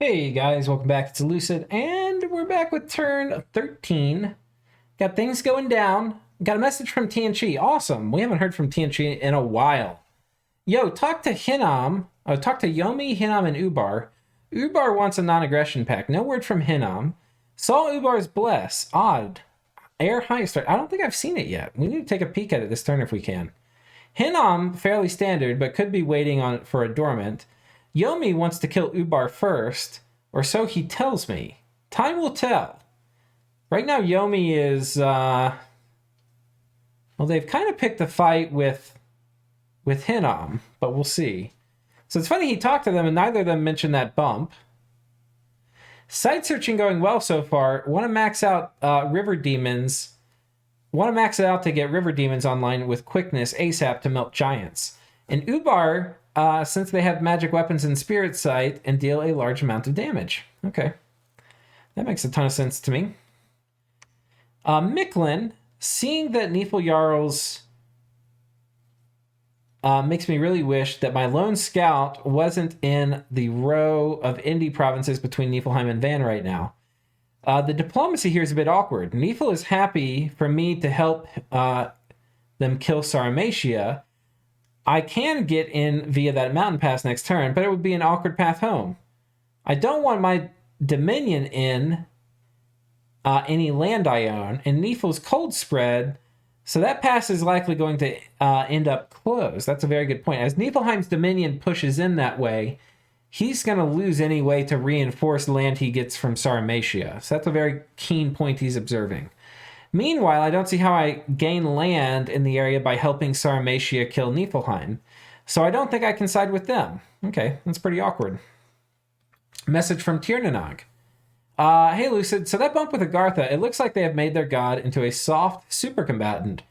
Hey guys, welcome back. It's Lucid, and we're back with turn 13. Got things going down. Got a message from TNG. Awesome. We haven't heard from TNG in a while. Yo, talk to Hinnom. Talk to Yomi, Hinnom, and Ubar. Ubar wants a non-aggression pact. No word from Hinnom. Saw Ubar's bless. Odd. Air high start. I don't think I've seen it yet. We need to take a peek at it this turn if we can. Hinnom, fairly standard, but could be waiting on for a dormant. Yomi wants to kill Ubar first, or so he tells me. Time will tell. Right now, Yomi is, well, they've kind of picked a fight with Hinnom, but we'll see. So it's funny, he talked to them, and neither of them mentioned that bump. Site searching going well so far. Want to max out river demons. Want to max it out to get river demons online with quickness ASAP to melt giants. And Ubar, since they have magic weapons and spirit sight, and deal a large amount of damage. Okay. That makes a ton of sense to me. Micklin, seeing that Neefel Jarl's makes me really wish that my lone scout wasn't in the row of indie provinces between Niflheim and Van right now. The diplomacy here is a bit awkward. Neefel is happy for me to help them kill Sauromatia. I can get in via that mountain pass next turn, but it would be an awkward path home. I don't want my Dominion in any land I own, and Neefel's cold spread, so that pass is likely going to end up closed. That's a very good point. As Niflheim's Dominion pushes in that way, he's going to lose any way to reinforce land he gets from Sauromatia. So that's a very keen point he's observing. Meanwhile, I don't see how I gain land in the area by helping Sauromatia kill Niflheim. So I don't think I can side with them. Okay, that's pretty awkward. Message from Tiernanog. Hey, Lucid. So that bump with Agartha, it looks like they have made their god into a soft super combatant.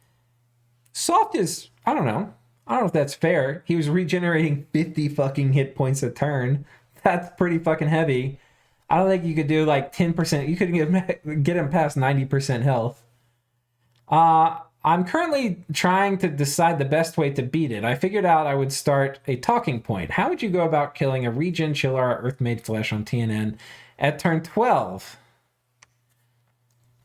Soft is, I don't know. I don't know if that's fair. He was regenerating 50 fucking hit points a turn. That's pretty fucking heavy. I don't think you could do like 10%. You could get him past 90% health. I'm currently trying to decide the best way to beat it. I figured out I would start a talking point. How would you go about killing a regen Chillara Earthmade Flesh on TNN at turn 12?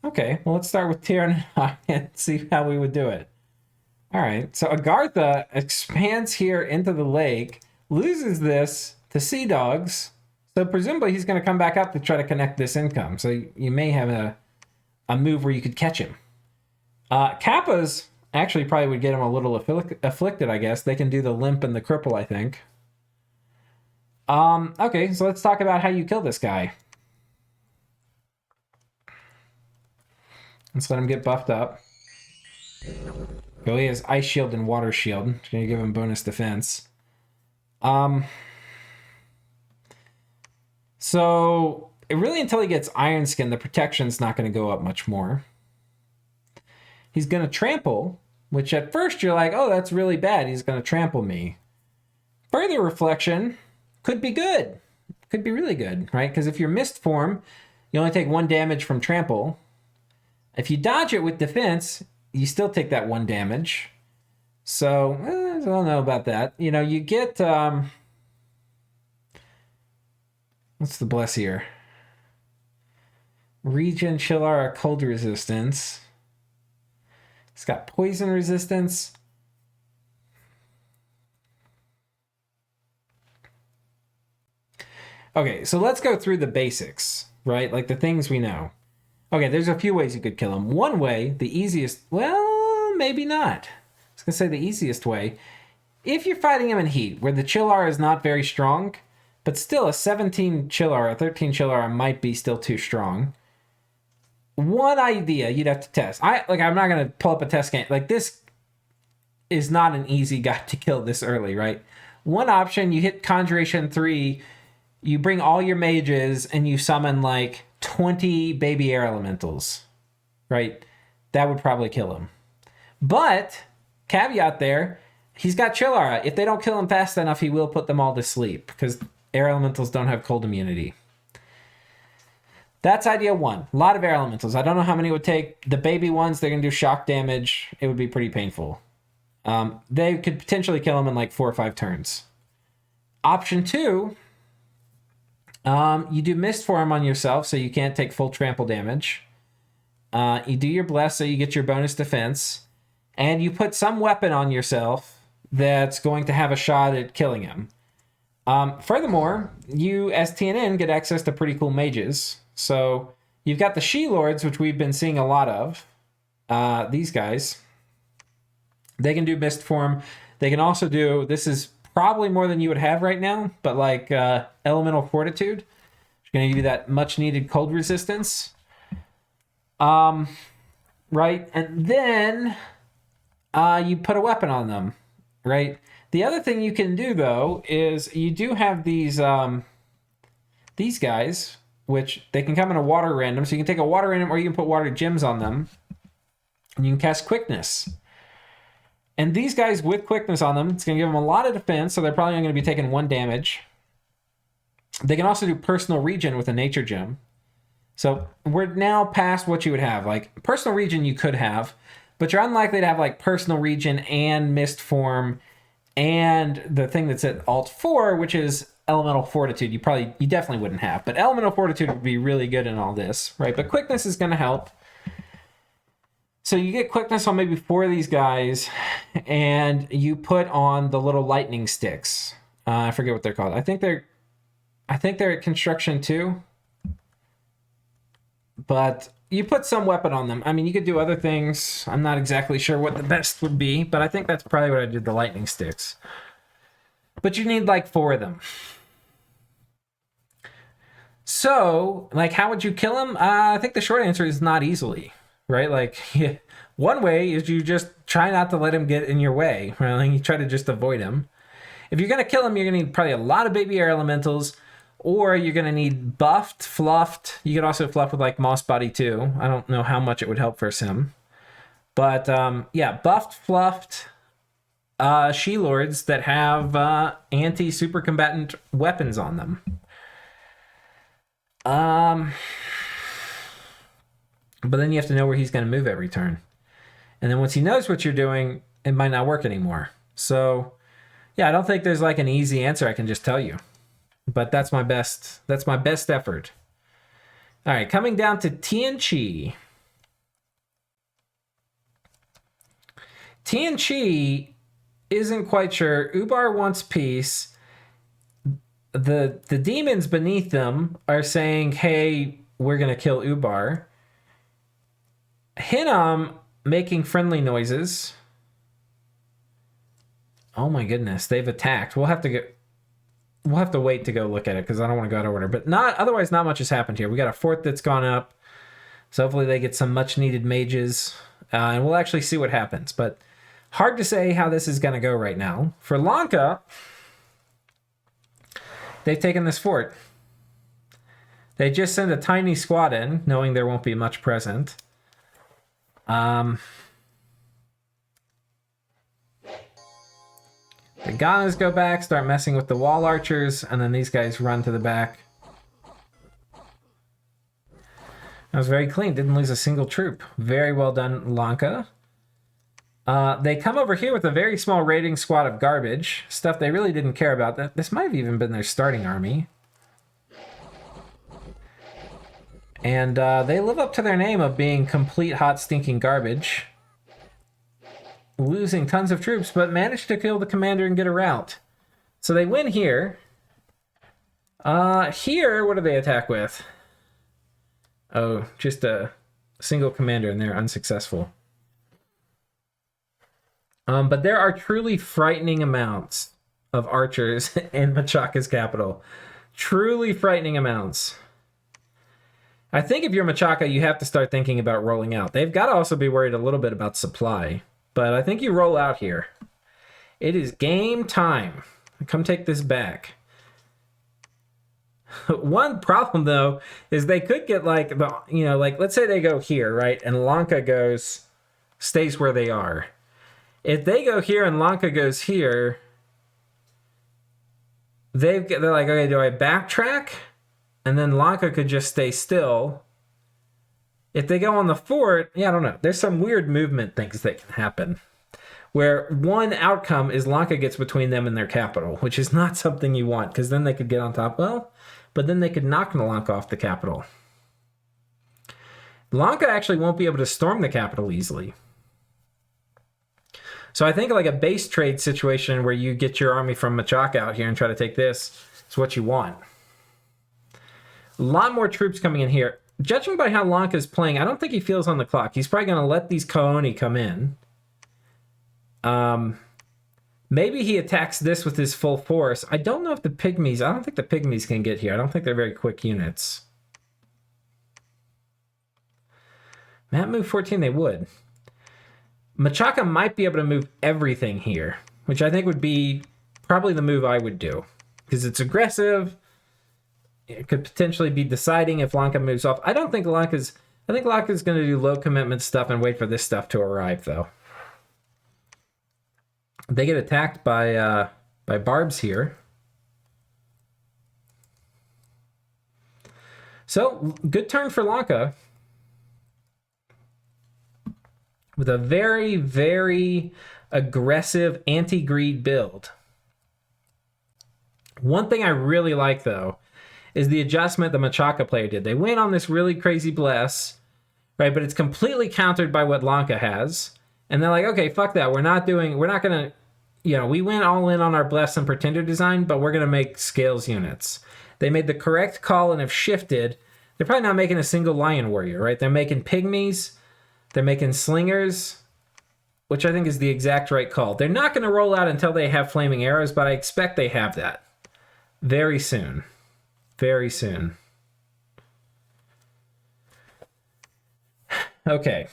Okay, well, let's start with Tiernan and see how we would do it. All right, so Agartha expands here into the lake, loses this to Sea Dogs, so presumably he's going to come back up to try to connect this income. So you may have a move where you could catch him. Kappa's actually probably would get him a little afflicted, I guess. They can do the limp and the cripple, I think. Okay, so let's talk about how you kill this guy. Let's let him get buffed up. Oh, he has Ice Shield and Water Shield. It's going to give him bonus defense. So, really until he gets Iron Skin, the protection's not going to go up much more. He's going to trample, which at first you're like, oh, that's really bad. He's going to trample me. Further reflection could be good. Could be really good, right? Because if you're Mist form, you only take 1 damage from trample. If you dodge it with defense, you still take that 1 damage. So, I don't know about that. You know, you get... what's the bless here? Regen Chillara cold resistance. It's got poison resistance. Okay, so let's go through the basics, right? Like the things we know. Okay, there's a few ways you could kill him. One way, the easiest, well, maybe not. I was going to say the easiest way. If you're fighting him in heat, where the Chillara is not very strong, but still a 17 Chillara, 13 Chillara might be still too strong. One idea you'd have to test. I'm not going to pull up a test game. Like, this is not an easy guy to kill this early, right? One option, you hit Conjuration 3, you bring all your mages, and you summon, like, 20 baby air elementals, right? That would probably kill him. But, caveat there, he's got Chillara. If they don't kill him fast enough, he will put them all to sleep, because air elementals don't have cold immunity. That's idea 1. A lot of air elementals. I don't know how many it would take. The baby ones, they're going to do shock damage. It would be pretty painful. They could potentially kill him in like 4 or 5 turns. Option 2 You do mist form on yourself, so you can't take full trample damage. You do your bless, so you get your bonus defense. And you put some weapon on yourself that's going to have a shot at killing him. Furthermore, you as TNN get access to pretty cool mages. So you've got the She-Lords, which we've been seeing a lot of. These guys. They can do mist form. They can also do, this is probably more than you would have right now, but like elemental fortitude. It's going to give you that much needed cold resistance. Right? And then you put a weapon on them, right? The other thing you can do, though, is you do have these guys, which they can come in a water random. So you can take a water random or you can put water gems on them. And you can cast quickness. And these guys with quickness on them, it's going to give them a lot of defense, so they're probably only going to be taking 1 damage. They can also do personal regen with a nature gem. So we're now past what you would have. Like, personal regen you could have, but you're unlikely to have like personal regen and mist form and the thing that's at alt 4, which is elemental fortitude. You definitely wouldn't have. But elemental fortitude would be really good in all this, right? But quickness is going to help. So you get quickness on maybe 4 of these guys, and you put on the little lightning sticks. I forget what they're called. I think they're at construction too. But you put some weapon on them. I mean, you could do other things. I'm not exactly sure what the best would be, but I think that's probably what I did, the lightning sticks. But you need like 4 of them. So, like, how would you kill him? I think the short answer is not easily. Right? Like, one way is you just try not to let him get in your way. Right? Like, you try to just avoid him. If you're going to kill him, you're going to need probably a lot of baby air elementals, or you're going to need buffed, fluffed. You could also fluff with, like, Moss Body, too. I don't know how much it would help for Sim. But, yeah, buffed, fluffed She-Lords that have anti-super combatant weapons on them. But then you have to know where he's going to move every turn. And then once he knows what you're doing, it might not work anymore. So, yeah, I don't think there's like an easy answer I can just tell you. But that's my best effort. All right, coming down to Tianchi. Tianchi isn't quite sure. Ubar wants peace. The demons beneath them are saying, hey, we're going to kill Ubar. Hinnom making friendly noises. Oh my goodness, they've attacked. We'll have to wait to go look at it because I don't want to go out of order. But otherwise, not much has happened here. We got a fort that's gone up, so hopefully they get some much needed mages, and we'll actually see what happens. But hard to say how this is going to go right now. For Lanka, they've taken this fort. They just send a tiny squad in, knowing there won't be much present. The Ganas go back, start messing with the wall archers, and then these guys run to the back. That was very clean. Didn't lose a single troop. Very well done, Lanka. They come over here with a very small raiding squad of garbage. Stuff they really didn't care about. This might have even been their starting army. And they live up to their name of being complete hot stinking garbage. Losing tons of troops, but managed to kill the commander and get a rout. So they win here. Here, what do they attack with? Oh, just a single commander, and they're unsuccessful. But there are truly frightening amounts of archers in Machaka's capital. Truly frightening amounts. I think if you're Machaka, you have to start thinking about rolling out. They've got to also be worried a little bit about supply. But I think you roll out here. It is game time. Come take this back. One problem, though, is they could get like, let's say they go here, right? And Lanka stays where they are. If they go here and Lanka goes here, they're like, okay, do I backtrack? And then Lanka could just stay still. If they go on the fort, I don't know. There's some weird movement things that can happen. Where one outcome is Lanka gets between them and their capital, which is not something you want, because then they could get on top. Well, but then they could knock Lanka off the capital. Lanka actually won't be able to storm the capital easily. So I think like a base trade situation where you get your army from Machaka out here and try to take this is what you want. A lot more troops coming in here. Judging by how Lanka is playing, I don't think he feels on the clock. He's probably going to let these Dai Oni come in. Maybe he attacks this with his full force. I don't know if the Pygmies... I don't think the Pygmies can get here. I don't think they're very quick units. Map move 14, they would. Machaka might be able to move everything here, which I think would be probably the move I would do. Because it's aggressive. It could potentially be deciding if Lanka moves off. I think Lanka's going to do low commitment stuff and wait for this stuff to arrive, though. They get attacked by barbs here. So, good turn for Lanka. With a very, very aggressive anti-greed build. One thing I really like, though, is the adjustment the Machaka player did. They went on this really crazy bless, right? But it's completely countered by what Lanka has. And they're like, okay, fuck that. We're not going to, we went all in on our bless and pretender design, but we're going to make scales units. They made the correct call and have shifted. They're probably not making a single lion warrior, right? They're making pygmies. They're making slingers, which I think is the exact right call. They're not going to roll out until they have flaming arrows, but I expect they have that very soon. Very soon. Okay.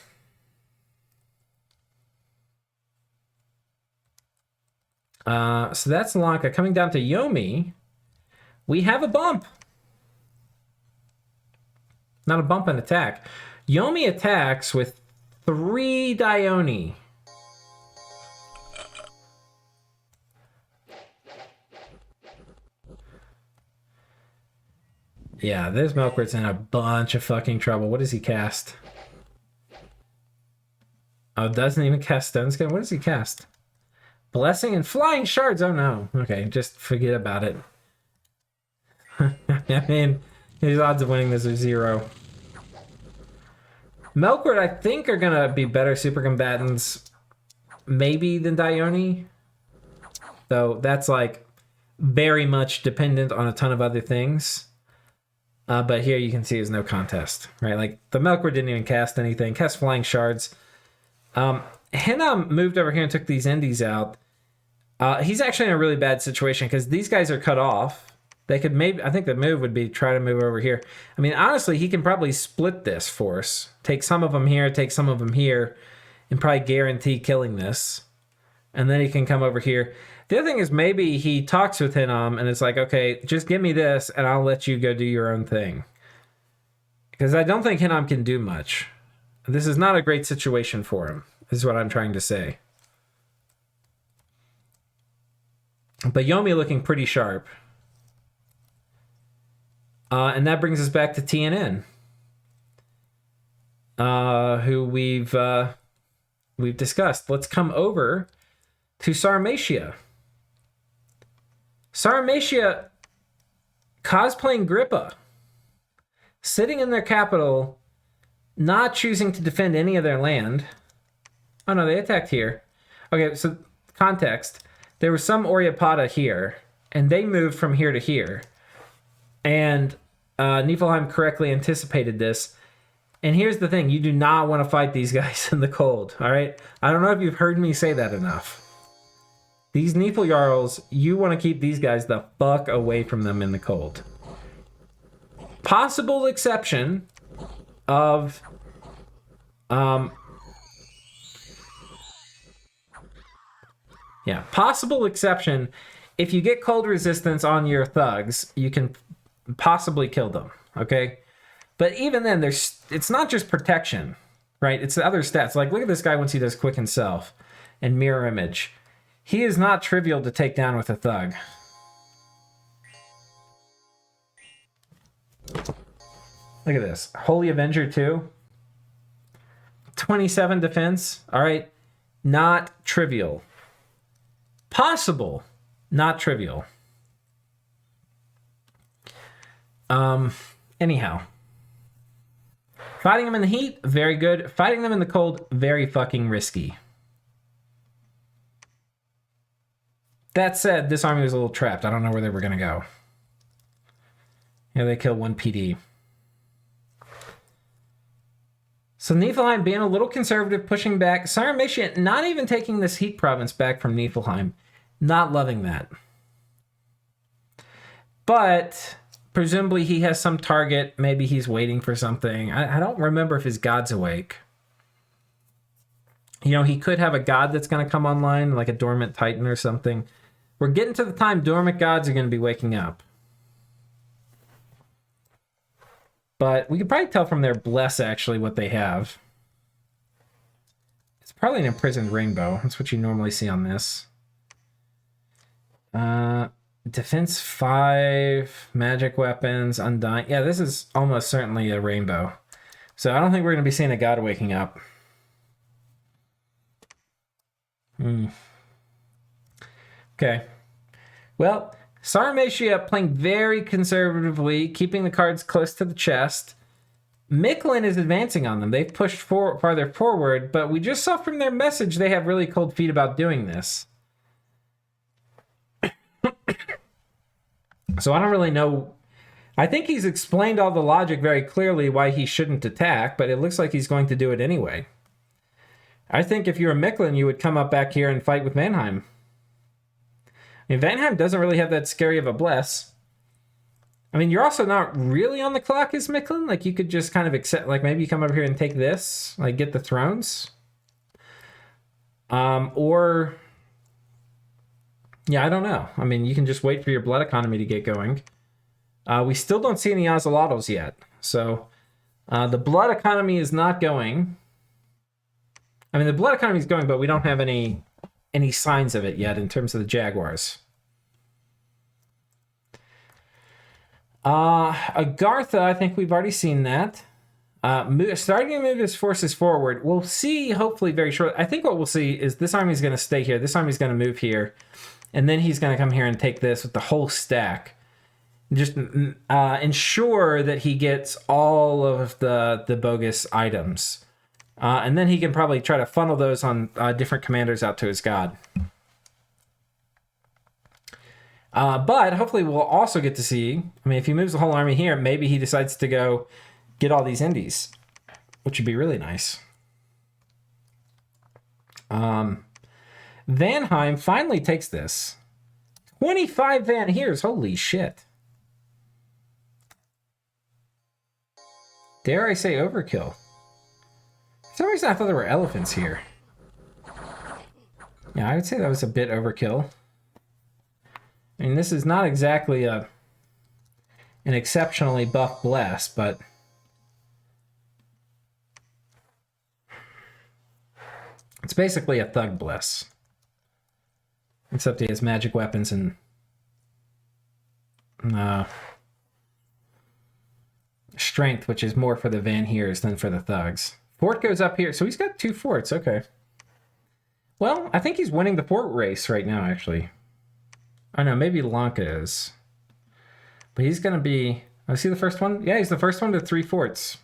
So that's Lanka. Coming down to Yomi, we have a bump. Not a bump, an attack. Yomi attacks with 3 Dai Oni. Yeah, this Melqart's in a bunch of fucking trouble. What does he cast? Oh, doesn't even cast Stone Skin? What does he cast? Blessing and Flying Shards. Oh no. Okay, just forget about it. I mean, his odds of winning this are 0. Melqart, I think, are going to be better super combatants, maybe, than Dai Oni. Though that's, like, very much dependent on a ton of other things. But here you can see there's no contest, right? Like, the Melqart didn't even cast anything. Cast Flying Shards. Hinnom moved over here and took these Indies out. He's actually in a really bad situation because these guys are cut off. They could maybe, I think the move would be try to move over here. I mean, honestly, he can probably split this force. Take some of them here, take some of them here, and probably guarantee killing this. And then he can come over here. The other thing is maybe he talks with Hinnom and it's like, okay, just give me this and I'll let you go do your own thing. Because I don't think Hinnom can do much. This is not a great situation for him, is what I'm trying to say. But Yomi looking pretty sharp. And that brings us back to TNN, who we've discussed. Let's come over to Sauromatia. Sauromatia cosplaying Grippa, sitting in their capital, not choosing to defend any of their land. Oh no, they attacked here. Okay, so context. There was some Oryapata here, and they moved from here to here. And Niflheim correctly anticipated this. And here's the thing. You do not want to fight these guys in the cold, all right? I don't know if you've heard me say that enough. These Nifljarls, you want to keep these guys the fuck away from them in the cold. Possible exception of... possible exception. If you get cold resistance on your thugs, you can possibly kill them, okay? But even then, it's not just protection, right? It's the other stats. Like, look at this guy once he does Quicken Self and Mirror Image. He is not trivial to take down with a thug. Look at this. Holy Avenger 2. 27 defense. All right. Not trivial. Possible. Not trivial. Anyhow. Fighting them in the heat, very good. Fighting them in the cold, very fucking risky. That said, this army was a little trapped. I don't know where they were going to go. Yeah, they killed one PD. So Niflheim being a little conservative, pushing back. Sauromatia not even taking this heat province back from Niflheim. Not loving that. But presumably he has some target. Maybe he's waiting for something. I don't remember if his god's awake. You know, he could have a god that's going to come online, like a dormant titan or something. We're getting to the time dormant gods are going to be waking up. But we could probably tell from their bless, actually, what they have. It's probably an imprisoned rainbow. That's what you normally see on this. Defense 5, magic weapons, undying. Yeah, this is almost certainly a rainbow. So I don't think we're going to be seeing a god waking up. Okay. Well, Sauromatia playing very conservatively, keeping the cards close to the chest. Miquelin is advancing on them. They've pushed farther forward, but we just saw from their message they have really cold feet about doing this. So I don't really know. I think he's explained all the logic very clearly why he shouldn't attack, but it looks like he's going to do it anyway. I think if you're a Miquelin, you would come up back here and fight with Vanheim. I mean, Vanheim doesn't really have that scary of a bless. I mean, you're also not really on the clock as Miquelin. Like, you could just kind of accept, like, maybe you come over here and take this, like, get the thrones. Or, yeah, I don't know. I mean, you can just wait for your blood economy to get going. We still don't see any Ocelotls yet. So, the blood economy is not going. I mean, the blood economy is going, but we don't have any signs of it yet in terms of the Jaguars. Agartha, I think we've already seen that. Starting to move his forces forward. We'll see, hopefully, very shortly. I think what we'll see is this army is going to stay here. This army is going to move here. And then he's going to come here and take this with the whole stack. Just ensure that he gets all of the bogus items. And then he can probably try to funnel those on different commanders out to his god. But hopefully we'll also get to see, I mean, if he moves the whole army here, maybe he decides to go get all these indies, which would be really nice. Vanheim finally takes this. 25 Van Heers, holy shit. Dare I say overkill? For some reason I thought there were elephants here. Yeah, I would say that was a bit overkill. I mean, this is not exactly an exceptionally buff bless, but it's basically a thug bless. Except he has magic weapons and strength, which is more for the Van Heers than for the thugs. Fort goes up here, so he's got 2 forts, okay. Well, I think he's winning the fort race right now, actually. I know, maybe Lanka is. But he's going to be... Oh, is he the first one? Yeah, he's the first one to 3 forts.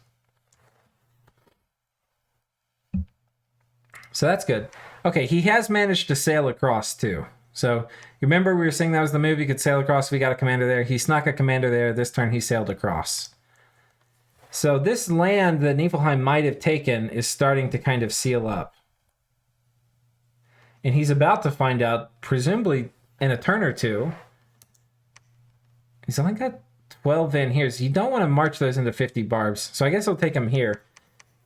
So that's good. Okay, he has managed to sail across, too. So, you remember we were saying that was the move, he could sail across, we got a commander there. He snuck a commander there, this turn he sailed across. So this land that Niflheim might have taken is starting to kind of seal up. And he's about to find out, presumably in a turn or two. He's only got 12 Van Heers. You don't want to march those into 50 barbs. So I guess he'll take them here.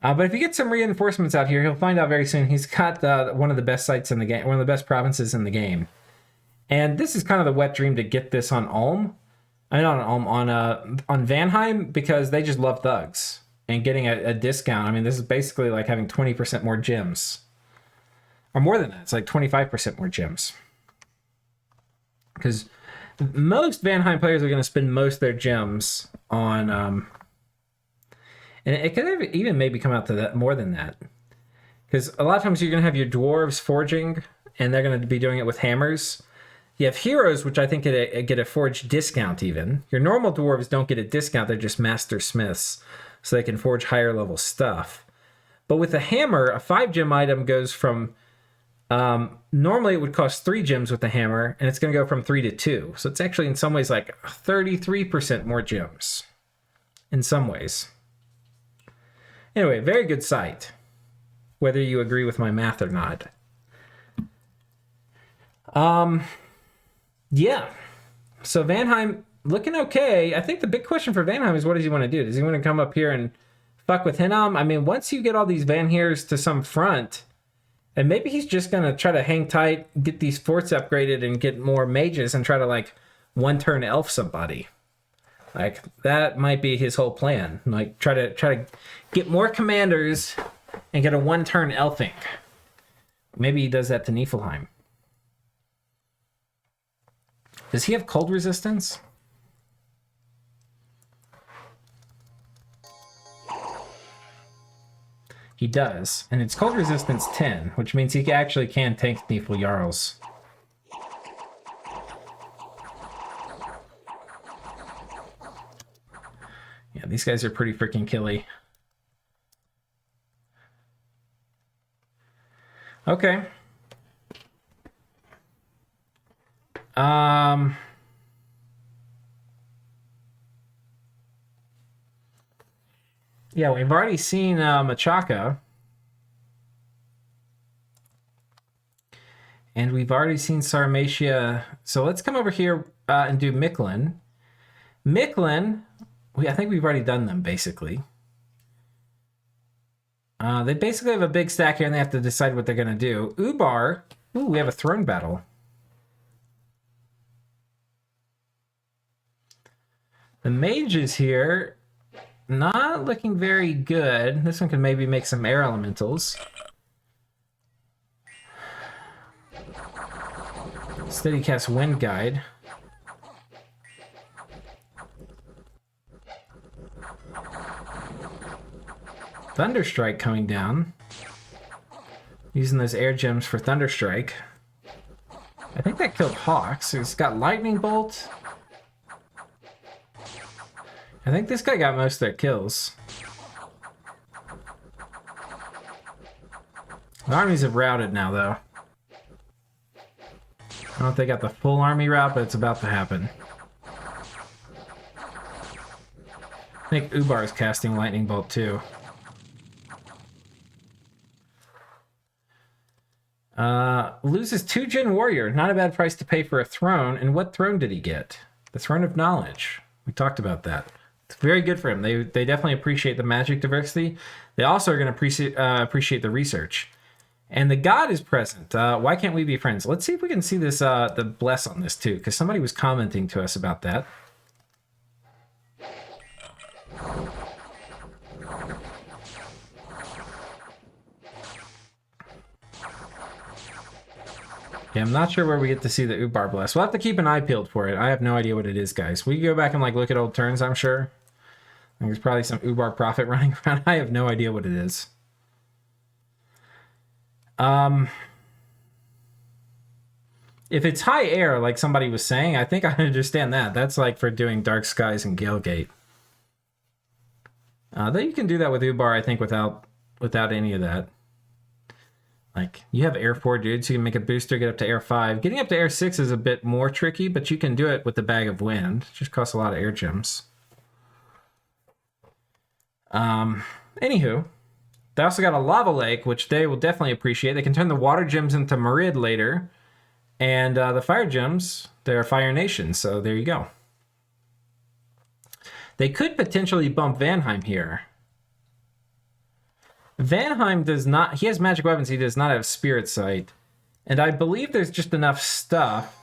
But if you get some reinforcements out here, he'll find out very soon. He's got one of the best sites in the game, one of the best provinces in the game. And this is kind of the wet dream to get this on Ulm. I mean, not on Ulm, on Vanheim, because they just love thugs. And getting a discount, I mean, this is basically like having 20% more gems. Or more than that, it's like 25% more gems. Because most Vanheim players are going to spend most of their gems on... and it could even maybe come out to that more than that. Because a lot of times you're going to have your dwarves forging, and they're going to be doing it with hammers. You have heroes, which I think get a forge discount even. Your normal dwarves don't get a discount. They're just master smiths, so they can forge higher level stuff. But with a hammer, a 5-gem item goes from... normally it would cost 3 gems with the hammer, and it's going to go from 3 to 2. So it's actually in some ways like 33% more gems. In some ways. Anyway, very good site. Whether you agree with my math or not. Yeah. So Vanheim looking okay. I think the big question for Vanheim is, what does he want to do? Does he want to come up here and fuck with Hinnom? I mean, once you get all these Vanheers to some front, and maybe he's just going to try to hang tight, get these forts upgraded, and get more mages and try to, like, one-turn elf somebody. Like, that might be his whole plan. Like, try to get more commanders and get a one-turn elfing. Maybe he does that to Niflheim. Does he have cold resistance? He does. And it's cold resistance 10, which means he actually can tank Nifl Jarls. Yeah, these guys are pretty freaking killy. Okay. Yeah, we've already seen Machaka. And we've already seen Sauromatia. So let's come over here and do Mictlan. Mictlan, I think we've already done them, basically. They basically have a big stack here, and they have to decide what they're going to do. Ubar, ooh, we have a throne battle. The mages here, not looking very good. This one can maybe make some air elementals. Steady cast Wind Guide. Thunderstrike coming down. Using those air gems for Thunderstrike. I think that killed Hawks. It's got Lightning Bolt. I think this guy got most of their kills. The armies have routed now, though. I don't know if they got the full army rout, but it's about to happen. I think Ubar is casting Lightning Bolt, too. Loses 2 Jin Warrior. Not a bad price to pay for a throne. And what throne did he get? The Throne of Knowledge. We talked about that. It's very good for him. They definitely appreciate the magic diversity. They also are going to appreciate the research. And the god is present. Why can't we be friends? Let's see if we can see this the bless on this too, because somebody was commenting to us about that. Yeah, I'm not sure where we get to see the Ubar bless. We'll have to keep an eye peeled for it. I have no idea what it is, guys. We can go back and like look at old turns, I'm sure. There's probably some Ubar prophet running around. I have no idea what it is. If it's high air, like somebody was saying, I think I understand that. That's like for doing Dark Skies and Galegate. Though you can do that with Ubar, I think, without any of that. Like, you have Air 4 dudes, so you can make a booster, get up to Air 5. Getting up to Air 6 is a bit more tricky, but you can do it with the Bag of Wind. It just costs a lot of air gems. Anywho, they also got a Lava Lake, which they will definitely appreciate. They can turn the Water Gems into Marid later. And the Fire Gems, they're Fire Nation, so there you go. They could potentially bump Vanheim here. Vanheim does not... He has magic weapons. He does not have Spirit Sight. And I believe there's just enough stuff.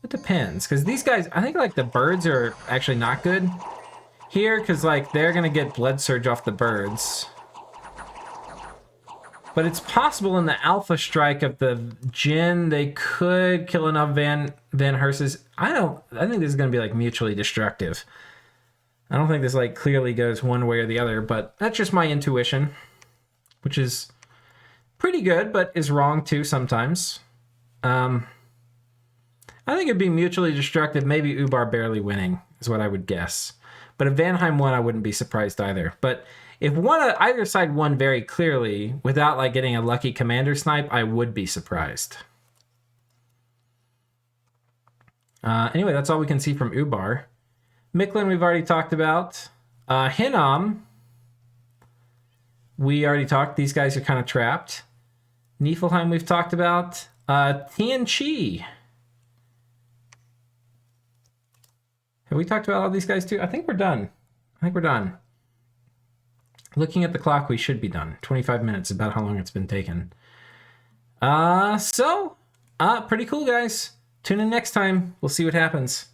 It depends. Because these guys... I think, like, the birds are actually not good here. Because, like, they're going to get Blood Surge off the birds. But it's possible in the Alpha Strike of the Jinn, they could kill enough Van Herses. I think this is going to be, like, mutually destructive. I don't think this, like, clearly goes one way or the other. But that's just my intuition. Which is pretty good, but is wrong too sometimes. I I think it'd be mutually destructive, maybe Ubar barely winning is what I would guess. But if Vanheim won, I wouldn't be surprised either. But if either side won very clearly without like getting a lucky commander snipe, I would be surprised. Anyway, that's all we can see from Ubar. Micklin, we've already talked about. Hinnom, we already talked. These guys are kind of trapped. Niflheim, we've talked about. Tian Chi. Have we talked about all these guys too? I think we're done. Looking at the clock, we should be done. 25 minutes is about how long it's been taken. Pretty cool, guys. Tune in next time. We'll see what happens.